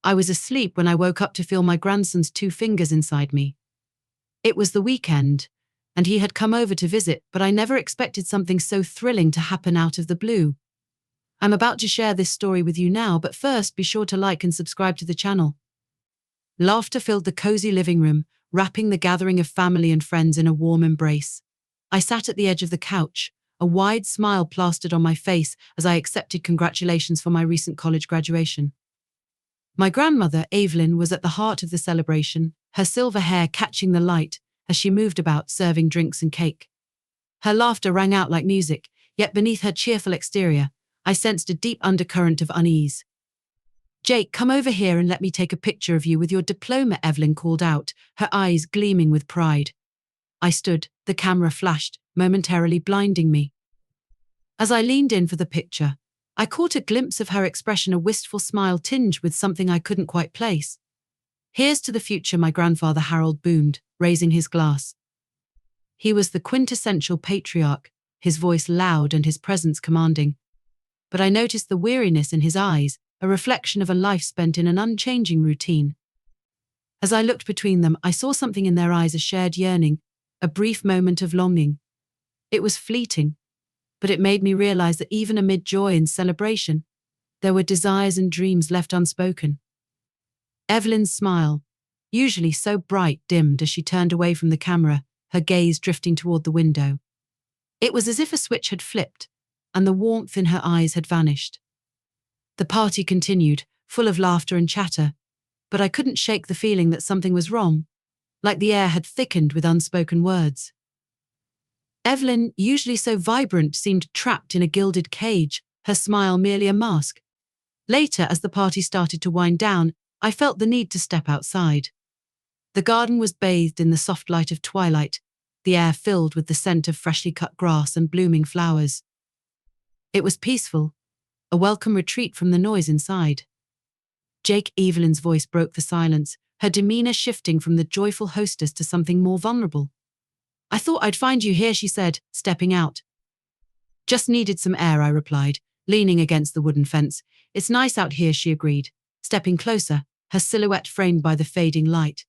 I was asleep when I woke up to feel my grandson's 2 fingers inside me. It was the weekend, and he had come over to visit, but I never expected something so thrilling to happen out of the blue. I'm about to share this story with you now, but first be sure to like and subscribe to the channel. Laughter filled the cozy living room, wrapping the gathering of family and friends in a warm embrace. I sat at the edge of the couch, a wide smile plastered on my face as I accepted congratulations for my recent college graduation. My grandmother, Evelyn, was at the heart of the celebration, her silver hair catching the light as she moved about serving drinks and cake. Her laughter rang out like music, yet beneath her cheerful exterior, I sensed a deep undercurrent of unease. "Jake, come over here and let me take a picture of you with your diploma," Evelyn called out, her eyes gleaming with pride. I stood, the camera flashed, momentarily blinding me. As I leaned in for the picture, I caught a glimpse of her expression, a wistful smile tinged with something I couldn't quite place. "Here's to the future," my grandfather Harold boomed, raising his glass. He was the quintessential patriarch, his voice loud and his presence commanding. But I noticed the weariness in his eyes, a reflection of a life spent in an unchanging routine. As I looked between them, I saw something in their eyes, a shared yearning, a brief moment of longing. It was fleeting, but it made me realize that even amid joy and celebration, there were desires and dreams left unspoken. Evelyn's smile, usually so bright, dimmed as she turned away from the camera, her gaze drifting toward the window. It was as if a switch had flipped, and the warmth in her eyes had vanished. The party continued, full of laughter and chatter, but I couldn't shake the feeling that something was wrong, like the air had thickened with unspoken words. Evelyn, usually so vibrant, seemed trapped in a gilded cage, her smile merely a mask. Later, as the party started to wind down, I felt the need to step outside. The garden was bathed in the soft light of twilight, the air filled with the scent of freshly cut grass and blooming flowers. It was peaceful, a welcome retreat from the noise inside. "Jake," Evelyn's voice broke the silence, her demeanor shifting from the joyful hostess to something more vulnerable. "I thought I'd find you here," she said, stepping out. "Just needed some air," I replied, leaning against the wooden fence. "It's nice out here," she agreed, stepping closer, her silhouette framed by the fading light.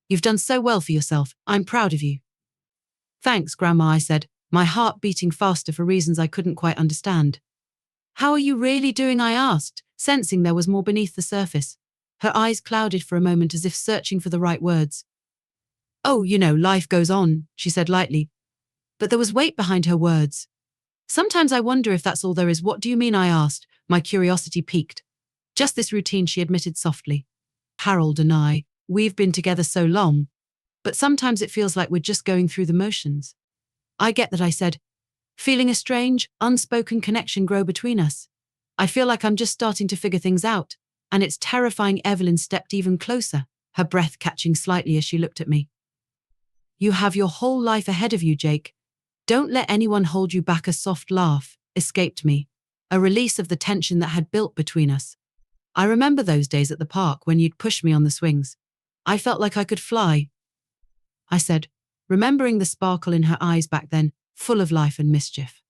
"You've done so well for yourself. I'm proud of you." "Thanks, Grandma," I said, my heart beating faster for reasons I couldn't quite understand. "How are you really doing?" I asked, sensing there was more beneath the surface. Her eyes clouded for a moment as if searching for the right words. "Oh, life goes on," she said lightly. But there was weight behind her words. "Sometimes I wonder if that's all there is." "What do you mean?" I asked, my curiosity piqued. "Just this routine," she admitted softly. "Harold and I, we've been together so long, but sometimes it feels like we're just going through the motions." "I get that," I said, feeling a strange, unspoken connection grow between us. "I feel like I'm just starting to figure things out, and it's terrifying." Evelyn stepped even closer, her breath catching slightly as she looked at me. "You have your whole life ahead of you, Jake. Don't let anyone hold you back." A soft laugh escaped me, a release of the tension that had built between us. "I remember those days at the park when you'd push me on the swings. I felt like I could fly," I said, remembering the sparkle in her eyes back then, full of life and mischief.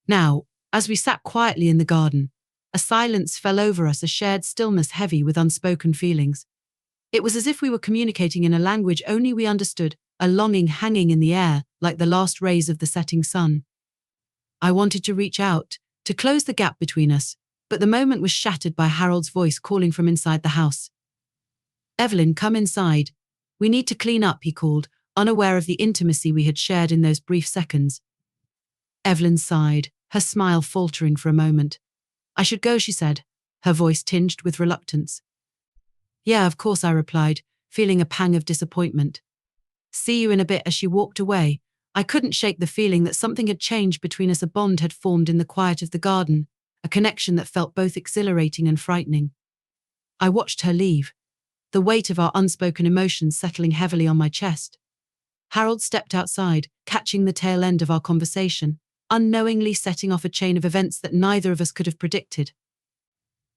Now, as we sat quietly in the garden, a silence fell over us, a shared stillness heavy with unspoken feelings. It was as if we were communicating in a language only we understood, a longing hanging in the air, like the last rays of the setting sun. I wanted to reach out, to close the gap between us, but the moment was shattered by Harold's voice calling from inside the house. "Evelyn, come inside. We need to clean up," he called, unaware of the intimacy we had shared in those brief seconds. Evelyn sighed, her smile faltering for a moment. "I should go," she said, her voice tinged with reluctance. "Yeah, of course," I replied, feeling a pang of disappointment. "See you in a bit." As she walked away, I couldn't shake the feeling that something had changed between us. A bond had formed in the quiet of the garden, a connection that felt both exhilarating and frightening. I watched her leave, the weight of our unspoken emotions settling heavily on my chest. Harold stepped outside, catching the tail end of our conversation, unknowingly setting off a chain of events that neither of us could have predicted.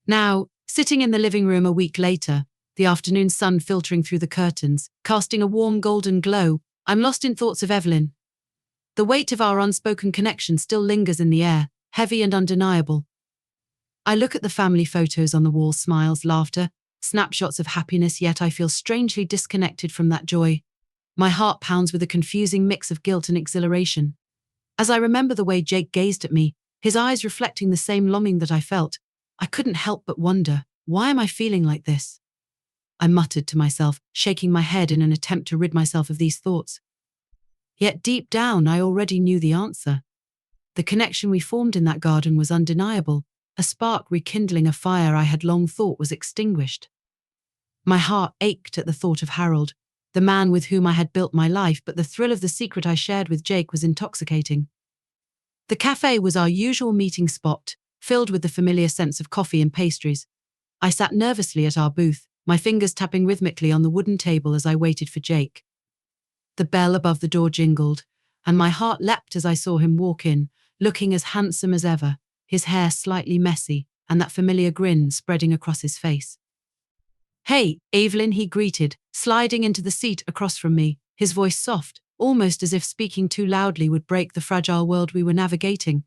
Now, sitting in the living room a week later, the afternoon sun filtering through the curtains, casting a warm golden glow, I'm lost in thoughts of Evelyn. The weight of our unspoken connection still lingers in the air, heavy and undeniable. I look at the family photos on the wall, smiles, laughter, snapshots of happiness, yet I feel strangely disconnected from that joy. My heart pounds with a confusing mix of guilt and exhilaration. As I remember the way Jake gazed at me, his eyes reflecting the same longing that I felt, I couldn't help but wonder, why am I feeling like this? I muttered to myself, shaking my head in an attempt to rid myself of these thoughts. Yet deep down, I already knew the answer. The connection we formed in that garden was undeniable, a spark rekindling a fire I had long thought was extinguished. My heart ached at the thought of Harold, the man with whom I had built my life, but the thrill of the secret I shared with Jake was intoxicating. The cafe was our usual meeting spot, filled with the familiar scents of coffee and pastries. I sat nervously at our booth, my fingers tapping rhythmically on the wooden table as I waited for Jake. The bell above the door jingled, and my heart leapt as I saw him walk in, looking as handsome as ever, his hair slightly messy, and that familiar grin spreading across his face. "Hey, Evelyn," he greeted, sliding into the seat across from me, his voice soft, almost as if speaking too loudly would break the fragile world we were navigating.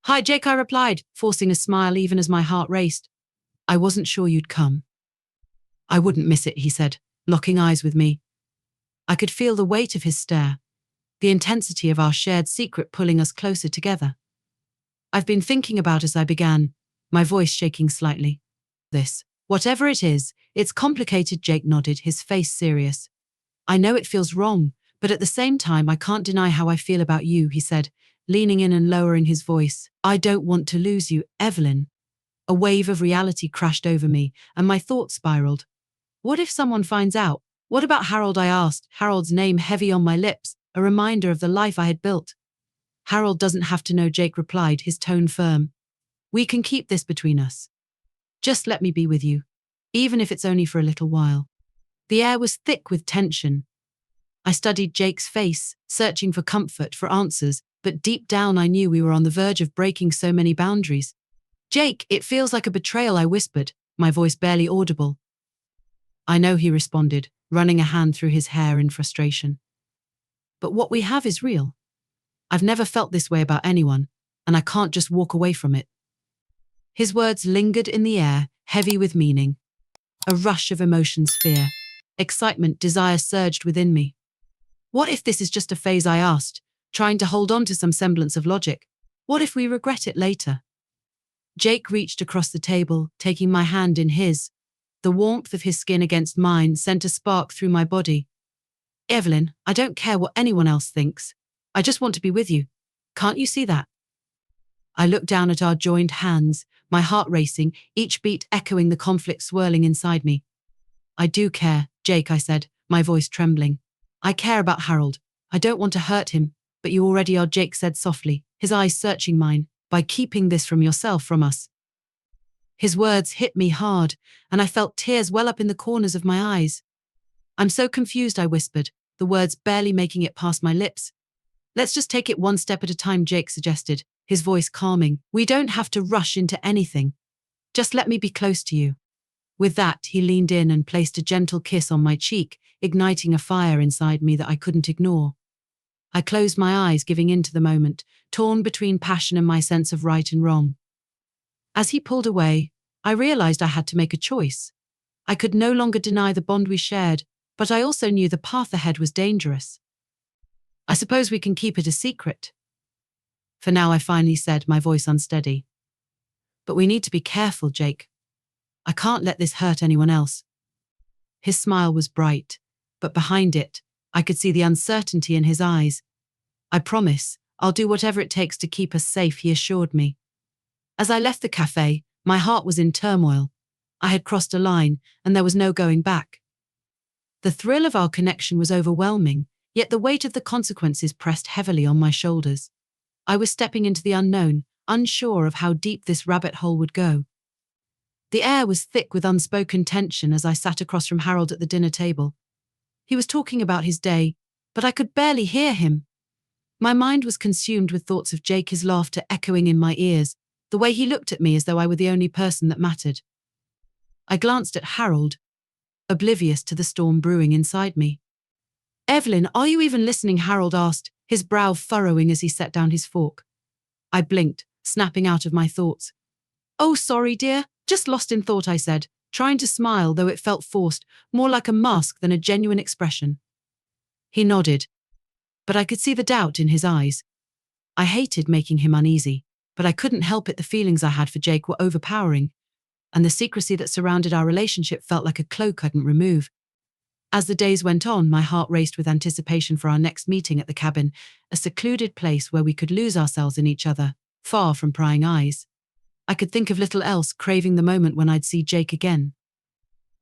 "Hi, Jake," I replied, forcing a smile even as my heart raced. "I wasn't sure you'd come." "I wouldn't miss it," he said, locking eyes with me. I could feel the weight of his stare, the intensity of our shared secret pulling us closer together. "I've been thinking about," as I began, my voice shaking slightly. "This. Whatever it is, it's complicated," Jake nodded, his face serious. "I know it feels wrong, but at the same time I can't deny how I feel about you," he said, leaning in and lowering his voice. "I don't want to lose you, Evelyn." A wave of reality crashed over me, and my thoughts spiraled. What if someone finds out? What about Harold? I asked, Harold's name heavy on my lips, a reminder of the life I had built. "Harold doesn't have to know," Jake replied, his tone firm. "We can keep this between us. Just let me be with you, even if it's only for a little while." The air was thick with tension. I studied Jake's face, searching for comfort, for answers, but deep down I knew we were on the verge of breaking so many boundaries. "Jake, it feels like a betrayal," I whispered, my voice barely audible. "I know," he responded, running a hand through his hair in frustration. "But what we have is real. I've never felt this way about anyone, and I can't just walk away from it." His words lingered in the air, heavy with meaning. A rush of emotions, fear, excitement, desire surged within me. "What if this is just a phase?" I asked, trying to hold on to some semblance of logic. "What if we regret it later?" Jake reached across the table, taking my hand in his. The warmth of his skin against mine sent a spark through my body. "Evelyn, I don't care what anyone else thinks. I just want to be with you. Can't you see that?" I looked down at our joined hands, my heart racing, each beat echoing the conflict swirling inside me. "I do care, Jake," I said, my voice trembling. "I care about Harold. I don't want to hurt him, but you already are," Jake said softly, his eyes searching mine, "by keeping this from yourself, from us." His words hit me hard, and I felt tears well up in the corners of my eyes. "I'm so confused," I whispered, the words barely making it past my lips. "Let's just take it one step at a time," Jake suggested, his voice calming. "We don't have to rush into anything. Just let me be close to you." With that, he leaned in and placed a gentle kiss on my cheek, igniting a fire inside me that I couldn't ignore. I closed my eyes, giving in to the moment, torn between passion and my sense of right and wrong. As he pulled away, I realized I had to make a choice. I could no longer deny the bond we shared, but I also knew the path ahead was dangerous. "I suppose we can keep it a secret." "For now," I finally said, my voice unsteady. "But we need to be careful, Jake. I can't let this hurt anyone else." His smile was bright, but behind it, I could see the uncertainty in his eyes. "I promise, I'll do whatever it takes to keep us safe," he assured me. As I left the cafe, my heart was in turmoil. I had crossed a line, and there was no going back. The thrill of our connection was overwhelming, yet the weight of the consequences pressed heavily on my shoulders. I was stepping into the unknown, unsure of how deep this rabbit hole would go. The air was thick with unspoken tension as I sat across from Harold at the dinner table. He was talking about his day, but I could barely hear him. My mind was consumed with thoughts of Jake, his laughter echoing in my ears, the way he looked at me as though I were the only person that mattered. I glanced at Harold, oblivious to the storm brewing inside me. "Evelyn, are you even listening?" Harold asked, his brow furrowing as he set down his fork. I blinked, snapping out of my thoughts. "Oh, sorry, dear. Just lost in thought," I said, trying to smile, though it felt forced, more like a mask than a genuine expression. He nodded, but I could see the doubt in his eyes. I hated making him uneasy, but I couldn't help it. The feelings I had for Jake were overpowering, and the secrecy that surrounded our relationship felt like a cloak I couldn't remove. As the days went on, my heart raced with anticipation for our next meeting at the cabin, a secluded place where we could lose ourselves in each other, far from prying eyes. I could think of little else, craving the moment when I'd see Jake again.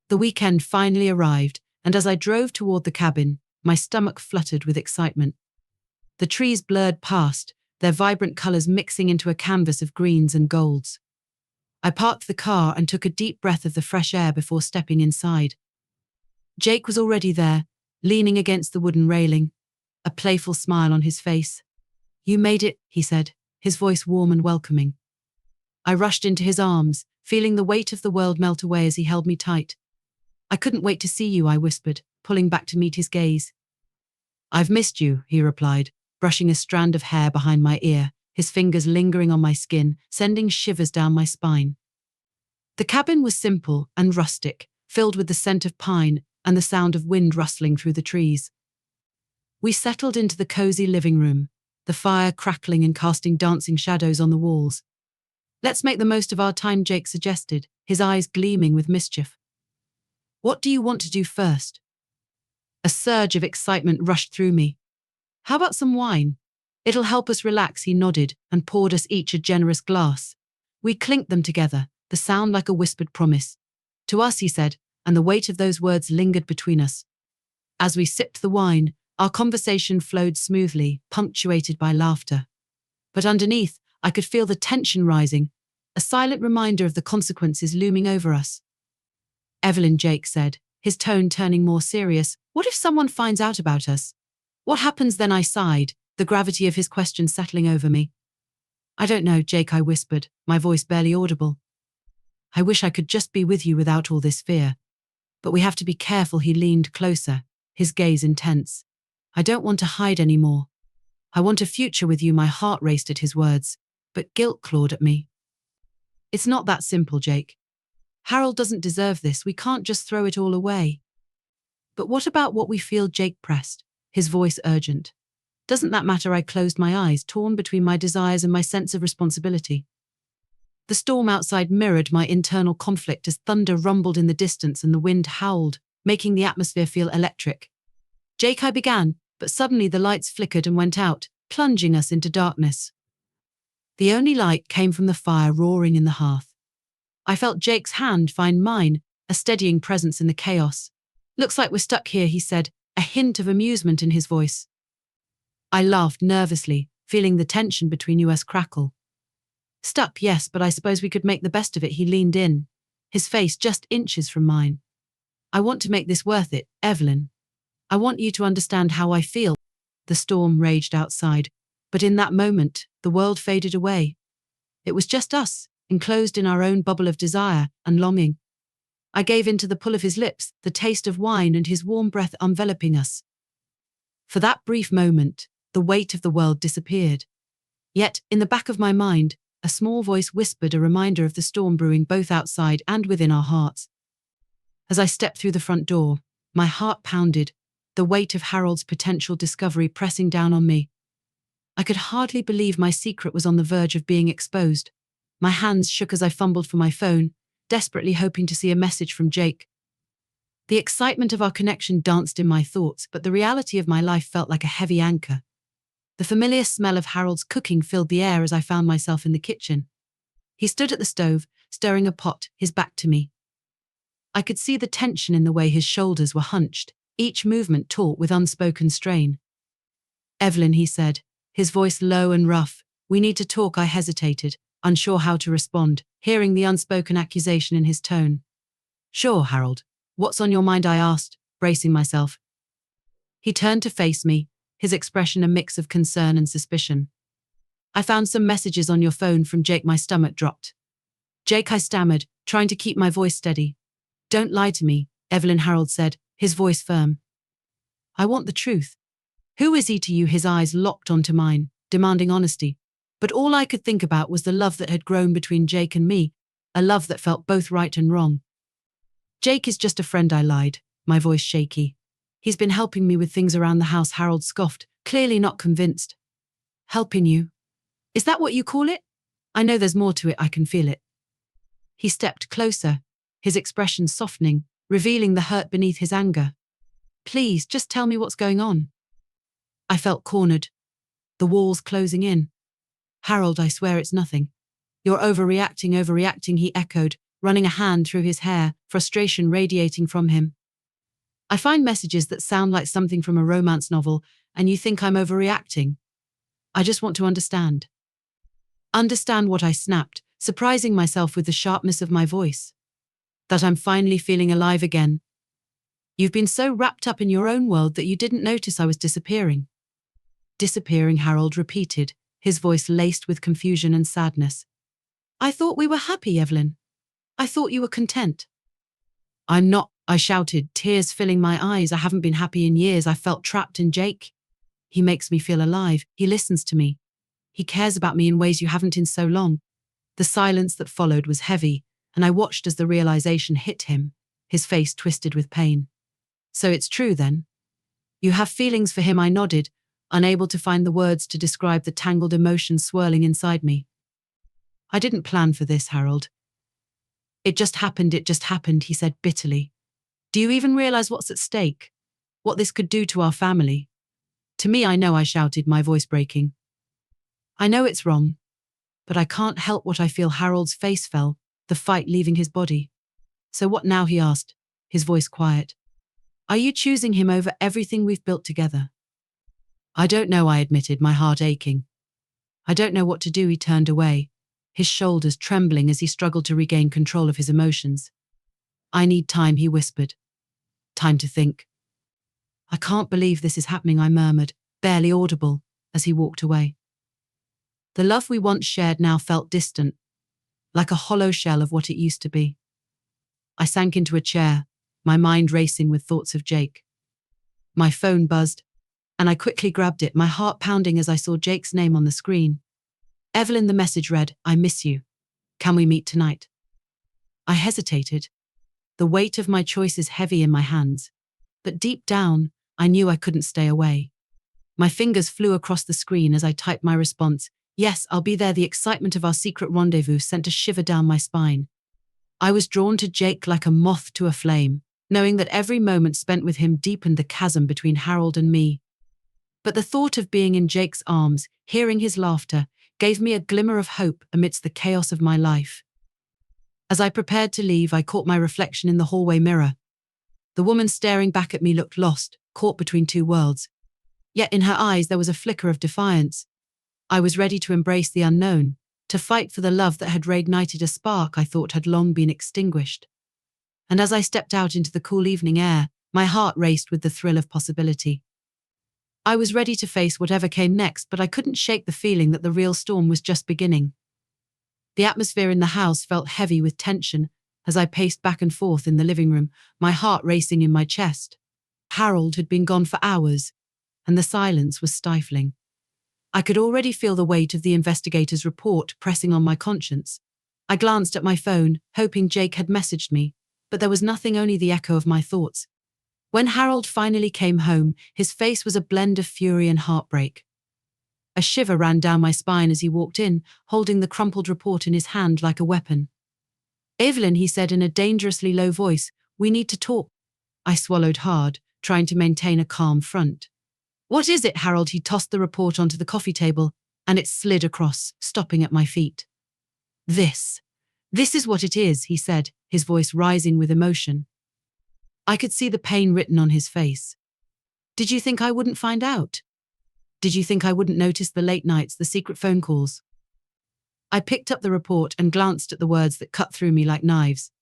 The weekend finally arrived, and as I drove toward the cabin, my stomach fluttered with excitement. The trees blurred past, their vibrant colors mixing into a canvas of greens and golds. I parked the car and took a deep breath of the fresh air before stepping inside. Jake was already there, leaning against the wooden railing, a playful smile on his face. "You made it," he said, his voice warm and welcoming. I rushed into his arms, feeling the weight of the world melt away as he held me tight. "I couldn't wait to see you," I whispered, pulling back to meet his gaze. "I've missed you," he replied, brushing a strand of hair behind my ear, his fingers lingering on my skin, sending shivers down my spine. The cabin was simple and rustic, filled with the scent of pine and the sound of wind rustling through the trees. We settled into the cozy living room, the fire crackling and casting dancing shadows on the walls. "Let's make the most of our time," Jake suggested, his eyes gleaming with mischief. "What do you want to do first?" A surge of excitement rushed through me. "How about some wine? It'll help us relax," he nodded and poured us each a generous glass. We clinked them together, the sound like a whispered promise. "To us," he said, and the weight of those words lingered between us. As we sipped the wine, our conversation flowed smoothly, punctuated by laughter. But underneath, I could feel the tension rising, a silent reminder of the consequences looming over us. "Evelyn," Jake said, his tone turning more serious, "what if someone finds out about us? What happens then?" I sighed, the gravity of his question settling over me. "I don't know, Jake," I whispered, my voice barely audible. "I wish I could just be with you without all this fear. But we have to be careful." He leaned closer, his gaze intense. "I don't want to hide anymore. I want a future with you." My heart raced at his words, but guilt clawed at me. "It's not that simple, Jake. Harold doesn't deserve this. We can't just throw it all away." "But what about what we feel?" Jake pressed, his voice urgent. "Doesn't that matter?" I closed my eyes, torn between my desires and my sense of responsibility. The storm outside mirrored my internal conflict as thunder rumbled in the distance and the wind howled, making the atmosphere feel electric. "Jake," I began, but suddenly the lights flickered and went out, plunging us into darkness. The only light came from the fire roaring in the hearth. I felt Jake's hand find mine, a steadying presence in the chaos. "Looks like we're stuck here," he said, a hint of amusement in his voice. I laughed nervously, feeling the tension between us crackle. "Stuck, yes, but I suppose we could make the best of it." He leaned in, his face just inches from mine. "I want to make this worth it, Evelyn. I want you to understand how I feel." The storm raged outside, but in that moment, the world faded away. It was just us, enclosed in our own bubble of desire and longing. I gave in to the pull of his lips, the taste of wine and his warm breath enveloping us. For that brief moment, the weight of the world disappeared. Yet, in the back of my mind, a small voice whispered a reminder of the storm brewing both outside and within our hearts. As I stepped through the front door, my heart pounded, the weight of Harold's potential discovery pressing down on me. I could hardly believe my secret was on the verge of being exposed. My hands shook as I fumbled for my phone, desperately hoping to see a message from Jake. The excitement of our connection danced in my thoughts, but the reality of my life felt like a heavy anchor. The familiar smell of Harold's cooking filled the air as I found myself in the kitchen. He stood at the stove, stirring a pot, his back to me. I could see the tension in the way his shoulders were hunched, each movement taut with unspoken strain. "Evelyn," he said, his voice low and rough, "we need to talk." I hesitated, unsure how to respond, hearing the unspoken accusation in his tone. "Sure, Harold. What's on your mind?" I asked, bracing myself. He turned to face me, his expression a mix of concern and suspicion. "I found some messages on your phone from Jake." My stomach dropped. "Jake," I stammered, trying to keep my voice steady. "Don't lie to me," Evelyn, Harold said, his voice firm. "I want the truth. Who is he to you?" His eyes locked onto mine, demanding honesty. But all I could think about was the love that had grown between Jake and me, a love that felt both right and wrong. Jake is just a friend, I lied, my voice shaky. He's been helping me with things around the house, Harold scoffed, clearly not convinced. Helping you? Is that what you call it? I know there's more to it, I can feel it. He stepped closer, his expression softening, revealing the hurt beneath his anger. Please, just tell me what's going on. I felt cornered, the walls closing in. Harold, I swear it's nothing. You're overreacting, he echoed, running a hand through his hair, frustration radiating from him. I find messages that sound like something from a romance novel, and you think I'm overreacting. I just want to understand. Understand what? I snapped, surprising myself with the sharpness of my voice. That I'm finally feeling alive again. You've been so wrapped up in your own world that you didn't notice I was disappearing. Disappearing, Harold repeated, his voice laced with confusion and sadness. I thought we were happy, Evelyn. I thought you were content. I'm not, I shouted, tears filling my eyes. I haven't been happy in years. I felt trapped in Jake. He makes me feel alive. He listens to me. He cares about me in ways you haven't in so long. The silence that followed was heavy, and I watched as the realization hit him, his face twisted with pain. So it's true then? You have feelings for him, I nodded, unable to find the words to describe the tangled emotions swirling inside me. I didn't plan for this, Harold. It just happened, he said bitterly. Do you even realize what's at stake? What this could do to our family? To me, I know, I shouted, my voice breaking. I know it's wrong, but I can't help what I feel. Harold's face fell, the fight leaving his body. So what now? He asked, his voice quiet. Are you choosing him over everything we've built together? I don't know, I admitted, my heart aching. I don't know what to do. He turned away, his shoulders trembling as he struggled to regain control of his emotions. I need time, he whispered. Time to think. I can't believe this is happening, I murmured, barely audible, as he walked away. The love we once shared now felt distant, like a hollow shell of what it used to be. I sank into a chair, my mind racing with thoughts of Jake. My phone buzzed, and I quickly grabbed it, my heart pounding as I saw Jake's name on the screen. Evelyn, the message read, I miss you. Can we meet tonight? I hesitated, the weight of my choices heavy in my hands. But deep down, I knew I couldn't stay away. My fingers flew across the screen as I typed my response. Yes, I'll be there. The excitement of our secret rendezvous sent a shiver down my spine. I was drawn to Jake like a moth to a flame, knowing that every moment spent with him deepened the chasm between Harold and me. But the thought of being in Jake's arms, hearing his laughter, gave me a glimmer of hope amidst the chaos of my life. As I prepared to leave, I caught my reflection in the hallway mirror. The woman staring back at me looked lost, caught between two worlds. Yet in her eyes there was a flicker of defiance. I was ready to embrace the unknown, to fight for the love that had reignited a spark I thought had long been extinguished. And as I stepped out into the cool evening air, my heart raced with the thrill of possibility. I was ready to face whatever came next, but I couldn't shake the feeling that the real storm was just beginning. The atmosphere in the house felt heavy with tension as I paced back and forth in the living room, my heart racing in my chest. Harold had been gone for hours, and the silence was stifling. I could already feel the weight of the investigator's report pressing on my conscience. I glanced at my phone, hoping Jake had messaged me, but there was nothing, only the echo of my thoughts. When Harold finally came home, his face was a blend of fury and heartbreak. A shiver ran down my spine as he walked in, holding the crumpled report in his hand like a weapon. Evelyn, he said in a dangerously low voice, we need to talk. I swallowed hard, trying to maintain a calm front. What is it, Harold? He tossed the report onto the coffee table, and it slid across, stopping at my feet. This is what it is, he said, his voice rising with emotion. I could see the pain written on his face. Did you think I wouldn't find out? Did you think I wouldn't notice the late nights, the secret phone calls? I picked up the report and glanced at the words that cut through me like knives.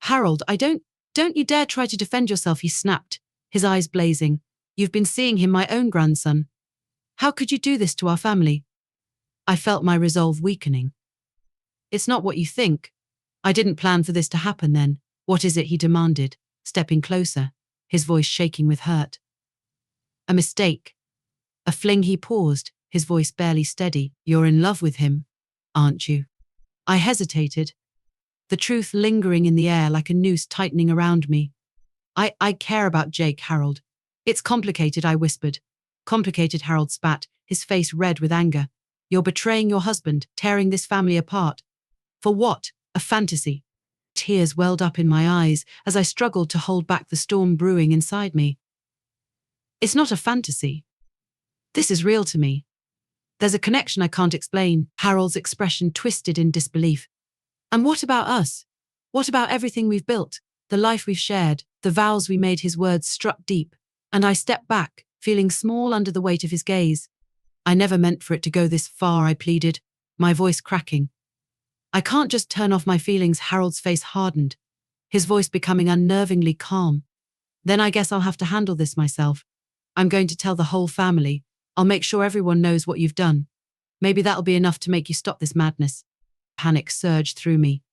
Harold, don't you dare try to defend yourself, he snapped, his eyes blazing. You've been seeing him, my own grandson. How could you do this to our family? I felt my resolve weakening. It's not what you think. I didn't plan for this to happen then. What is it? He demanded, stepping closer, his voice shaking with hurt. A mistake. A fling. He paused, his voice barely steady. You're in love with him, aren't you? I hesitated. the truth lingering in the air like a noose tightening around me. I care about Jake, Harold. It's complicated, I whispered. Complicated, Harold spat, his face red with anger. You're betraying your husband, tearing this family apart. For what? A fantasy. Tears welled up in my eyes as I struggled to hold back the storm brewing inside me. It's not a fantasy. This is real to me. There's a connection I can't explain. Harold's expression twisted in disbelief. And what about us? What about everything we've built? The life we've shared, the vows we made? His words struck deep, and I stepped back, feeling small under the weight of his gaze. I never meant for it to go this far, I pleaded, my voice cracking. I can't just turn off my feelings. Harold's face hardened, his voice becoming unnervingly calm. Then I guess I'll have to handle this myself. I'm going to tell the whole family. I'll make sure everyone knows what you've done. Maybe that'll be enough to make you stop this madness. Panic surged through me.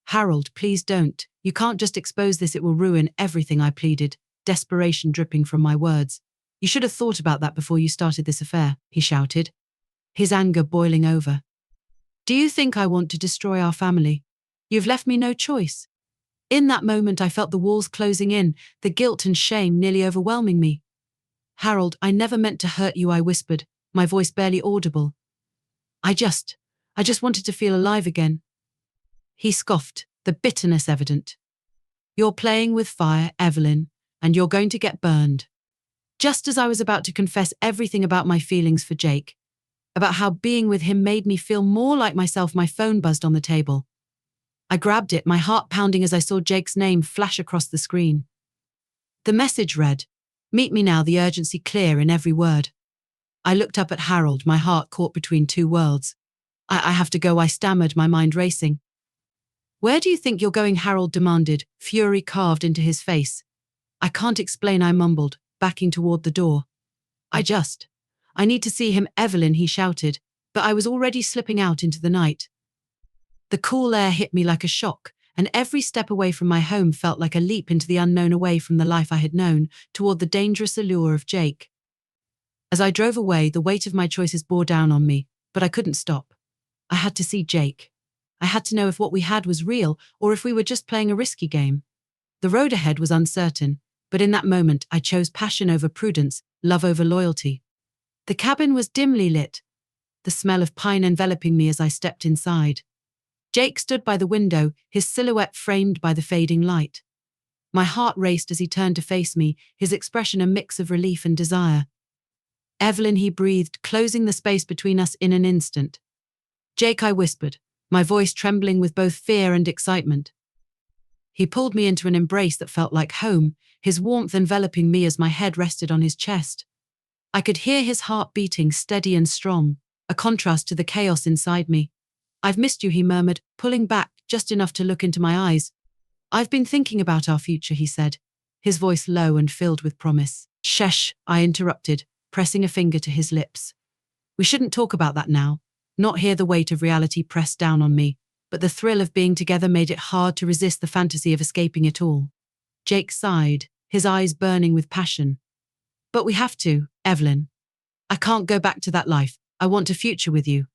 Harold, please don't. You can't just expose this. It will ruin everything, I pleaded, desperation dripping from my words. You should have thought about that before you started this affair, he shouted, his anger boiling over. Do you think I want to destroy our family? You've left me no choice. In that moment, I felt the walls closing in, the guilt and shame nearly overwhelming me. Harold, I never meant to hurt you, I whispered, my voice barely audible. I just wanted to feel alive again. He scoffed, the bitterness evident. You're playing with fire, Evelyn, and you're going to get burned. Just as I was about to confess everything about my feelings for Jake, about how being with him made me feel more like myself, my phone buzzed on the table. I grabbed it, my heart pounding as I saw Jake's name flash across the screen. The message read, "Meet me now," the urgency clear in every word. I looked up at Harold, my heart caught between two worlds. I have to go, I stammered, my mind racing. Where do you think you're going? Harold demanded, fury carved into his face. I can't explain, I mumbled, backing toward the door. I need to see him, Evelyn, he shouted, but I was already slipping out into the night. The cool air hit me like a shock, and every step away from my home felt like a leap into the unknown, away from the life I had known, toward the dangerous allure of Jake. As I drove away, the weight of my choices bore down on me, but I couldn't stop. I had to see Jake. I had to know if what we had was real or if we were just playing a risky game. The road ahead was uncertain, but in that moment I chose passion over prudence, love over loyalty. The cabin was dimly lit, the smell of pine enveloping me as I stepped inside. Jake stood by the window, his silhouette framed by the fading light. My heart raced as he turned to face me, his expression a mix of relief and desire. Evelyn, he breathed, closing the space between us in an instant. Jake, I whispered, my voice trembling with both fear and excitement. He pulled me into an embrace that felt like home, his warmth enveloping me as my head rested on his chest. I could hear his heart beating steady and strong, a contrast to the chaos inside me. I've missed you, he murmured, pulling back just enough to look into my eyes. I've been thinking about our future, he said, his voice low and filled with promise. Shesh, I interrupted, pressing a finger to his lips. We shouldn't talk about that now. Not here. The weight of reality pressed down on me, but the thrill of being together made it hard to resist the fantasy of escaping it all. Jake sighed, his eyes burning with passion. But we have to, Evelyn. I can't go back to that life. I want a future with you.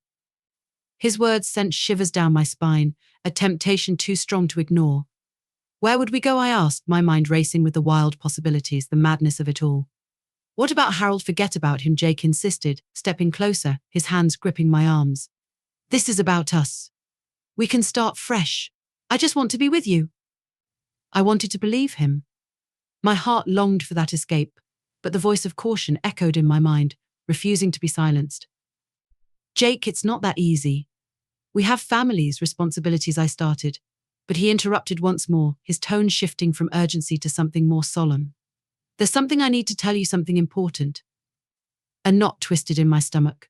His words sent shivers down my spine, a temptation too strong to ignore. Where would we go? I asked, my mind racing with the wild possibilities, the madness of it all. What about Harold? Forget about him, Jake insisted, stepping closer, his hands gripping my arms. This is about us. We can start fresh. I just want to be with you. I wanted to believe him. My heart longed for that escape, but the voice of caution echoed in my mind, refusing to be silenced. Jake, it's not that easy. We have families, responsibilities, I started, but he interrupted once more, his tone shifting from urgency to something more solemn. There's something I need to tell you, something important. A knot twisted in my stomach.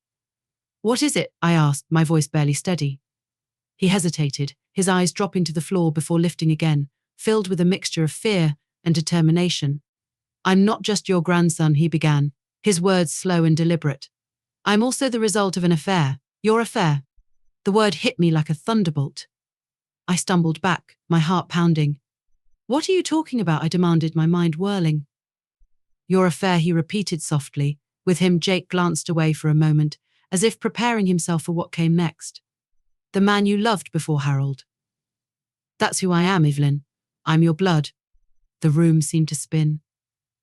What is it? I asked, my voice barely steady. He hesitated, his eyes dropping to the floor before lifting again, filled with a mixture of fear and determination. I'm not just your grandson, he began, his words slow and deliberate. I'm also the result of an affair, your affair. The word hit me like a thunderbolt. I stumbled back, my heart pounding. What are you talking about? I demanded, my mind whirling. Your affair, he repeated softly. With him, Jake glanced away for a moment, as if preparing himself for what came next. The man you loved before, Harold. That's who I am, Evelyn. I'm your blood. The room seemed to spin.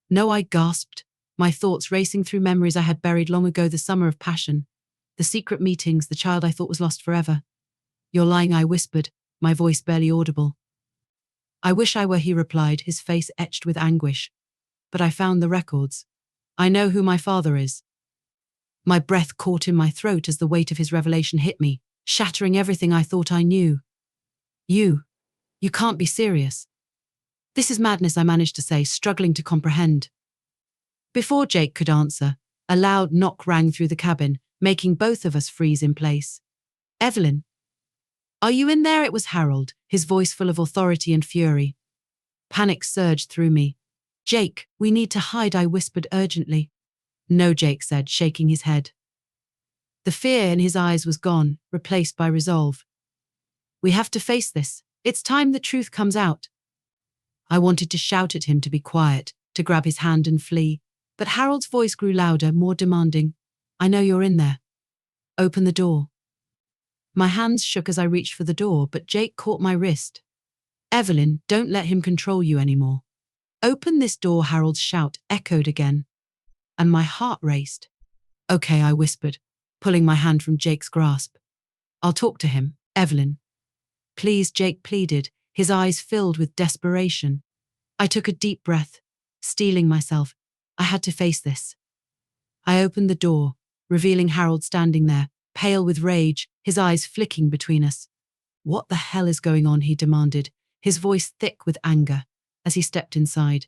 No, I gasped, my thoughts racing through memories I had buried long ago, the summer of passion, the secret meetings, the child I thought was lost forever. You're lying, I whispered, my voice barely audible. I wish I were, he replied, his face etched with anguish. But I found the records. I know who my father is. My breath caught in my throat as the weight of his revelation hit me, shattering everything I thought I knew. You can't be serious. This is madness, I managed to say, struggling to comprehend. Before Jake could answer, a loud knock rang through the cabin, making both of us freeze in place. Evelyn. Are you in there? It was Harold, his voice full of authority and fury. Panic surged through me. Jake, we need to hide, I whispered urgently. No, Jake said, shaking his head. The fear in his eyes was gone, replaced by resolve. We have to face this. It's time the truth comes out. I wanted to shout at him to be quiet, to grab his hand and flee, but Harold's voice grew louder, more demanding. I know you're in there. Open the door. My hands shook as I reached for the door, but Jake caught my wrist. Evelyn, don't let him control you anymore. Open this door, Harold's shout echoed again. And my heart raced. Okay, I whispered, pulling my hand from Jake's grasp. I'll talk to him, Evelyn. Please, Jake pleaded, his eyes filled with desperation. I took a deep breath, steeling myself. I had to face this. I opened the door, revealing Harold standing there, pale with rage, his eyes flicking between us. What the hell is going on? He demanded, his voice thick with anger, as he stepped inside.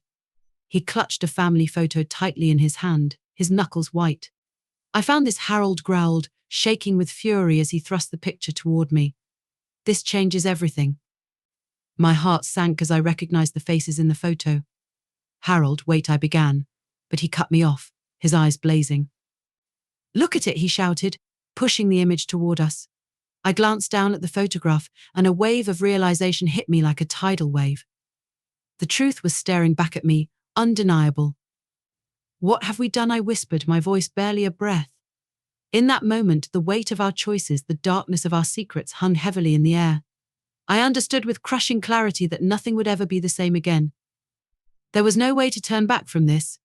He clutched a family photo tightly in his hand, his knuckles white. I found this, Harold growled, shaking with fury as he thrust the picture toward me. This changes everything. My heart sank as I recognized the faces in the photo. Harold, wait, I began, but he cut me off, his eyes blazing. Look at it, he shouted, pushing the image toward us. I glanced down at the photograph, and a wave of realization hit me like a tidal wave. The truth was staring back at me, undeniable. What have we done? I whispered, my voice barely a breath. In that moment, the weight of our choices, the darkness of our secrets hung heavily in the air. I understood with crushing clarity that nothing would ever be the same again. There was no way to turn back from this,